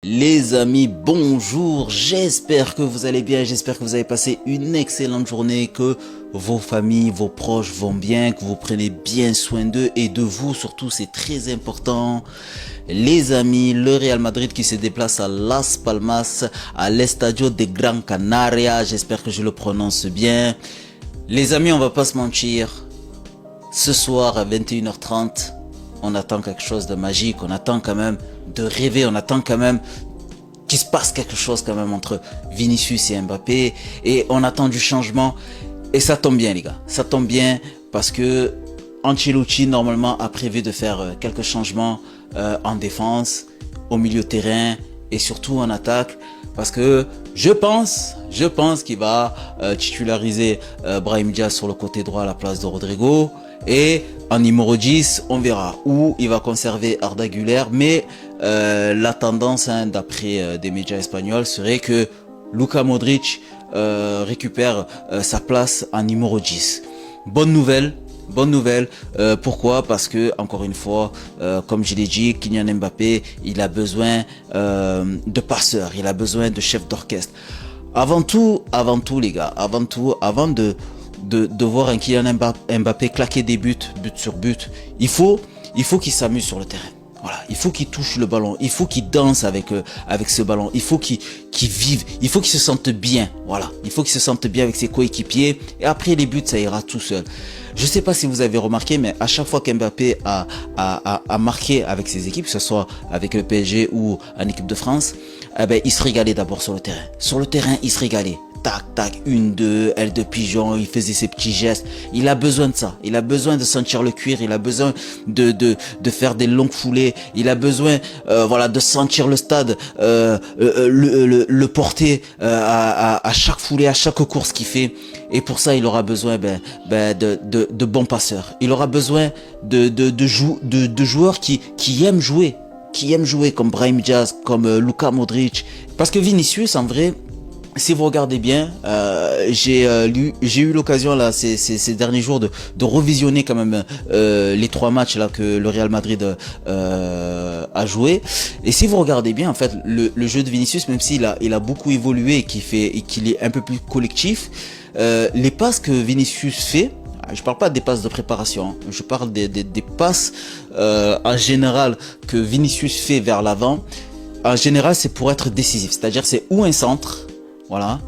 Les amis, bonjour, j'espère que vous allez bien, j'espère que vous avez passé une excellente journée, que vos familles, vos proches vont bien, que vous prenez bien soin d'eux et de vous surtout, c'est très important. Les amis, le Real Madrid qui se déplace à Las Palmas, à l'Estadio de Gran Canaria, j'espère que je le prononce bien. Les amis, on va pas se mentir, ce soir à 21h30, on attend quelque chose de magique, on attend quand même de rêver, on attend quand même qu'il se passe quelque chose quand même entre Vinicius et Mbappé, et on attend du changement, et ça tombe bien les gars, ça tombe bien parce que Ancelotti normalement a prévu de faire quelques changements en défense, au milieu de terrain et surtout en attaque, parce que je pense qu'il va titulariser Brahim Diaz sur le côté droit à la place de Rodrigo, et en numéro 10 on verra, où il va conserver Arda Güler, mais la tendance d'après des médias espagnols serait que Luka Modric récupère sa place en numéro 10. Bonne nouvelle. Pourquoi? Parce que, encore une fois, comme je l'ai dit, Kylian Mbappé, il a besoin de passeurs, il a besoin de chefs d'orchestre. Avant tout les gars, avant de voir un Kylian Mbappé claquer des buts sur but, il faut qu'il s'amuse sur le terrain. Voilà, il faut qu'il touche le ballon, il faut qu'il danse avec ce ballon, il faut qu'il vive, il faut qu'il se sente bien. Voilà, il faut qu'il se sente bien avec ses coéquipiers, et après les buts ça ira tout seul. Je sais pas si vous avez remarqué, mais à chaque fois qu'Mbappé a marqué avec ses équipes, que ce soit avec le PSG ou en équipe de France, il se régalait d'abord sur le terrain. Sur le terrain, il se régalait. Tac, tac, 1-2, aile de pigeon, il faisait ses petits gestes. Il a besoin de ça. Il a besoin de sentir le cuir. Il a besoin de faire des longues foulées. Il a besoin, de sentir le stade, le porter à chaque foulée, à chaque course qu'il fait. Et pour ça, il aura besoin de bons passeurs. Il aura besoin de joueurs qui aiment jouer. Qui aiment jouer comme Brahim Diaz, comme Luka Modric. Parce que Vinicius, en vrai, si vous regardez bien, j'ai eu l'occasion là ces derniers jours de revisionner quand même les 3 matchs là que le Real Madrid a joué. Et si vous regardez bien, en fait, le jeu de Vinicius, même s'il a beaucoup évolué et qu'il est un peu plus collectif, les passes que Vinicius fait, je parle pas des passes de préparation, je parle des passes en général que Vinicius fait vers l'avant. En général, c'est pour être décisif, c'est-à-dire c'est ou un centre, voilà,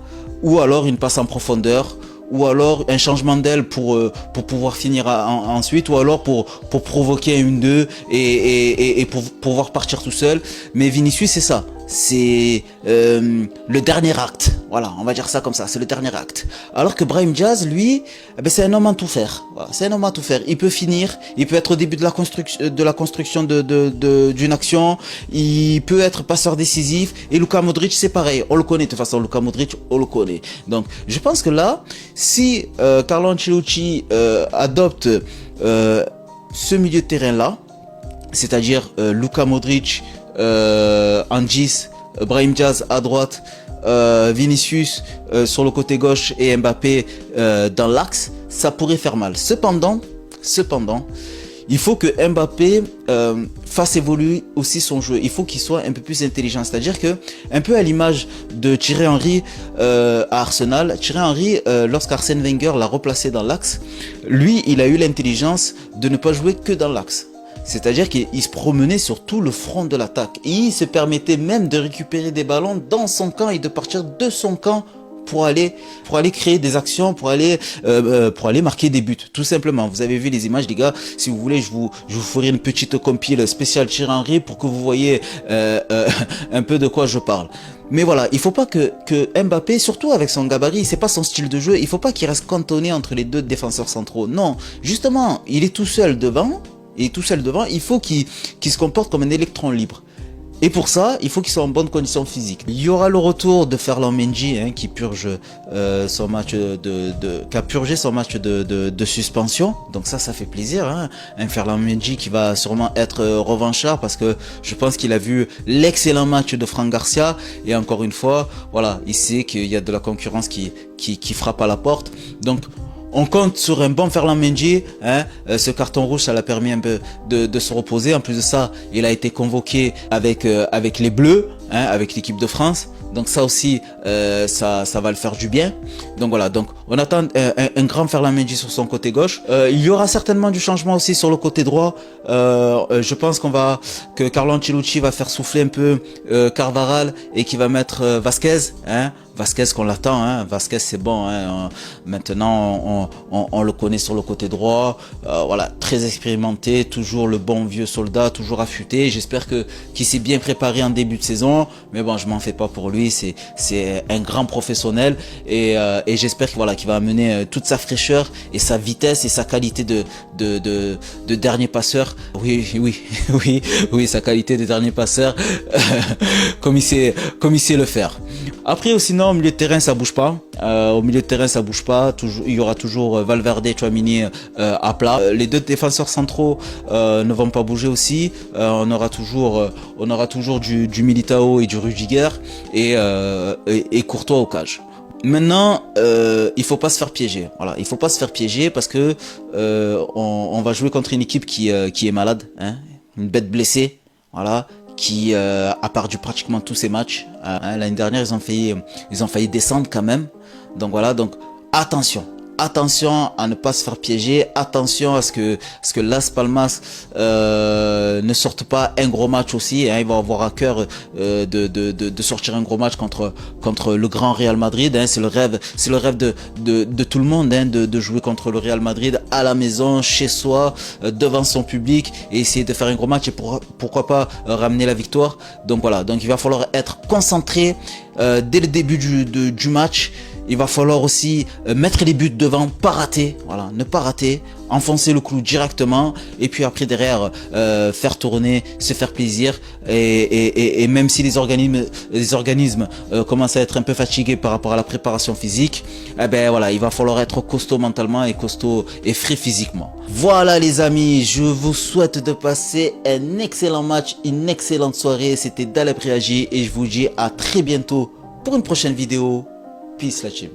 ou alors une passe en profondeur, ou alors un changement d'aile pour pouvoir finir ensuite, ou alors pour provoquer une 2 et pour pouvoir partir tout seul. Mais Vinicius, c'est ça, c'est le dernier acte, voilà, on va dire ça comme ça, c'est le dernier acte. Alors que Brahim Diaz, lui, c'est un homme à tout faire, voilà, c'est un homme à tout faire. Il peut finir, il peut être au début de la construction d'une action, il peut être passeur décisif, et Luka Modric c'est pareil, on le connaît de toute façon, Luka Modric on le connaît. Donc je pense que là, si Carlo Ancelotti adopte ce milieu de terrain là, c'est-à-dire Luka Modric en 10, Brahim Diaz à droite, Vinicius sur le côté gauche et Mbappé dans l'axe, ça pourrait faire mal. Cependant, il faut que Mbappé fasse évoluer aussi son jeu. Il faut qu'il soit un peu plus intelligent. C'est-à-dire que, un peu à l'image de Thierry Henry à Arsenal, Thierry Henry, lorsqu'Arsène Wenger l'a replacé dans l'axe, lui, il a eu l'intelligence de ne pas jouer que dans l'axe. C'est-à-dire qu'il se promenait sur tout le front de l'attaque. Et il se permettait même de récupérer des ballons dans son camp et de partir de son camp pour aller créer des actions, pour aller marquer des buts, tout simplement. Vous avez vu les images, les gars. Si vous voulez, je vous ferai une petite compile spéciale Thierry Henry pour que vous voyez un peu de quoi je parle. Mais voilà, il faut pas que Mbappé, surtout avec son gabarit, c'est pas son style de jeu, il faut pas qu'il reste cantonné entre les deux défenseurs centraux. Non, justement, il est tout seul devant. Il faut qu'il se comporte comme un électron libre. Et pour ça, il faut qu'il soit en bonne condition physique. Il y aura le retour de Ferland Mendy, qui purge son match qui a purgé son match de suspension. Donc ça fait plaisir, hein. Un Ferland Mendy qui va sûrement être revanchard, parce que je pense qu'il a vu l'excellent match de Fran Garcia, et encore une fois, voilà, il sait qu'il y a de la concurrence qui frappe à la porte. Donc On compte sur un bon Ferland Mendy. Hein. Ce carton rouge, ça l'a permis un peu de se reposer. En plus de ça, il a été convoqué avec les Bleus, hein, avec l'équipe de France. Donc ça aussi, ça va le faire du bien. Donc voilà, donc on attend un grand Ferland Mendy sur son côté gauche. Il y aura certainement du changement aussi sur le côté droit. Je pense que Carlo Ancelotti va faire souffler un peu Carvajal et qu'il va mettre Vasquez. Hein. Vasquez qu'on l'attend, hein. Vasquez c'est bon, hein. Maintenant on le connaît sur le côté droit, voilà, très expérimenté, toujours le bon vieux soldat, toujours affûté. J'espère qu'il s'est bien préparé en début de saison, mais bon, je m'en fais pas pour lui, c'est un grand professionnel et j'espère qu'il va amener toute sa fraîcheur et sa vitesse et sa qualité de dernier passeur. Oui, sa qualité de dernier passeur comme il sait le faire. Après, sinon, au milieu de terrain, ça bouge pas. Au milieu de terrain, ça bouge pas. Il y aura toujours Valverde, Tchouaméni à plat. Les deux défenseurs centraux ne vont pas bouger aussi. On aura toujours du Militao et du Rudiger et Courtois au cage. Maintenant, il faut pas se faire piéger. Voilà, il faut pas se faire piéger parce que on va jouer contre une équipe qui est malade, hein, une bête blessée. Voilà. Qui a perdu pratiquement tous ses matchs. L'année dernière, ils ont failli descendre quand même. Donc voilà, donc attention à ne pas se faire piéger, attention à ce que Las Palmas ne sorte pas un gros match aussi, hein. Il va avoir à cœur de sortir un gros match contre le grand Real Madrid, hein. C'est le rêve de tout le monde, hein, de jouer contre le Real Madrid à la maison, chez soi, devant son public et essayer de faire un gros match et pourquoi pas ramener la victoire. Donc voilà, donc il va falloir être concentré dès le début du match. Il va falloir aussi mettre les buts devant, pas rater, voilà, ne pas rater, enfoncer le clou directement et puis après derrière faire tourner, se faire plaisir et même si les organismes commencent à être un peu fatigués par rapport à la préparation physique, eh ben voilà, il va falloir être costaud mentalement et costaud et frais physiquement. Voilà les amis, je vous souhaite de passer un excellent match, une excellente soirée. C'était Dalep Réagi et je vous dis à très bientôt pour une prochaine vidéo. Peace la team.